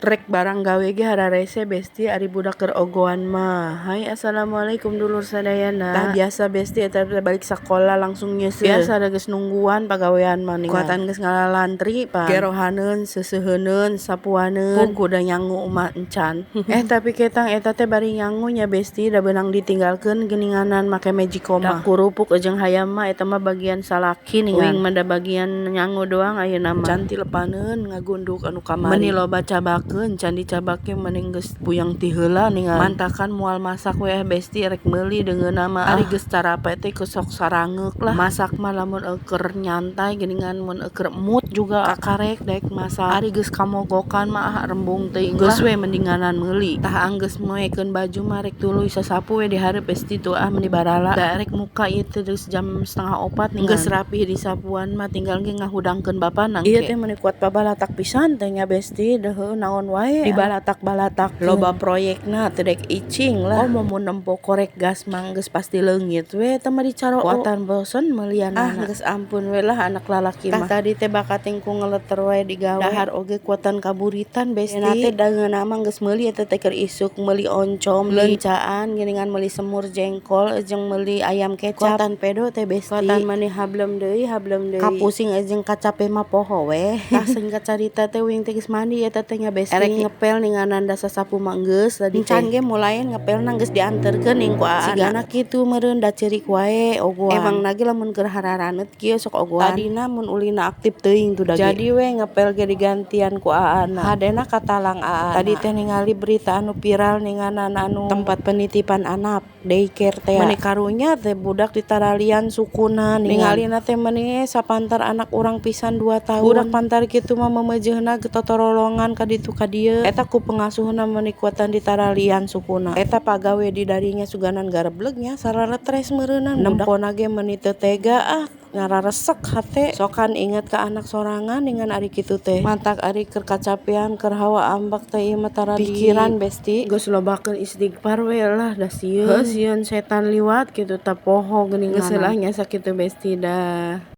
Rek barang gawe ge hararese besti ari budak keur ogohan mah. Hai assalamualaikum dulur sadayana. Tah biasa besti eta balik sakola langsung nyeuseul. Biasa da geus nungguan pagawean mah ningal. Kuatan geus ngalalantri pan. Gerohaneun, seuseuheuneun, sapuaneun. Pung kuda nyangu mah encan. Tapi ketang eta teh bari nyangu nya besti da beunang ditinggalkeun geuninganan make magicom mah. Da kurupuk jeung hayam mah eta mah bagian salaki ningal. Uing mah da bagian nyangu doang ayeuna mah. Can tilepaneun ngagunduk anu kamari. Meuni loba cabakeun can dicabake mending geus puyang ti heula ningal. Mantakan moal masak we besti rek meuli deungeunna mah ari geus tarape teh sok sarangeuk lah. Masak mah lamun euker nyantai geuningan mun euker mood juga kakarek daek masak. Ari geus kamogokan mah rembung teuing geus we mendinganan meuli. Tah anggeus moekeun baju mah rek tuluy sasapu we di hareup besti tuh meuni barala. Da rek muka ieu teh geus jam 3:30 ningal. Geus rapih di sapuan mah tinggal ge ngahudangkeun bapana engke. Ieu teh meuni kuat pabalatak pisan teh nya besti deuheuh naon wae dibalatak-balatak. Loba proyekna teu dek icing lah. Mun nempo korek gas mah geus pasti leungit we teh mah dicaro. Kuatan bosen mealianana. Geus ampun we lah anak lalaki mah. Tah tadi teh bakating ku ngeleter wae digawe. Dahar oge kuatan kaburitan besti. Ena teh dageuna mah geus meuli eta teh keur isuk meuli oncom, leuncaan geuningan meuli semur jengkol jeung meuli ayam kecap. Kuatan pedo teh besti. Kuatan maneh hablem deui. Kapusing jeung kacape mah poho we. Tah singkat carita teh uing teh geus mandi eta teh nya besti. Erek ngepel ninganan da sasapu mah geus tadi can ge mulai ngepelna geus dianterkeun ning ku aana. Sigana kitu meureun da ceurik wae ogohan. Emangna ge lamun keur hararaneut kieu sok ogohan. Tadina mun ulina aktif teuing tuh da ge. Jadi we ngepel ge digantian ku aana. Hadena katalang aana. Tadi teh ningali berita anu viral ninganan anu tempat penitipan anak daycare teh. Meuni karunya teh budak di Taralian sukuna ningalina teh meuni sapantar anak urang pisan 2 tahun. Budak pantar kitu mah memejeuna totorolongan ka ditu ka dieu. Eta ku pengasuhna meuni kuatan di Taralian sukuna. Eta pagawe di darinya suganan garebleg nya saraletres meureunan. Nempona ge meuni teu tega ngararesek hate. Sokan inget ka anak sorangan dengan ari kitu teh. Mantak ari keur kacapean keur hawa ambak teh ieu mah tara pikiran besti. Geus lobakeun istighfar we lah da sieun. Sieun setan liwat kitu teh poho geuningan. Geus heula nya sakitu besti dah.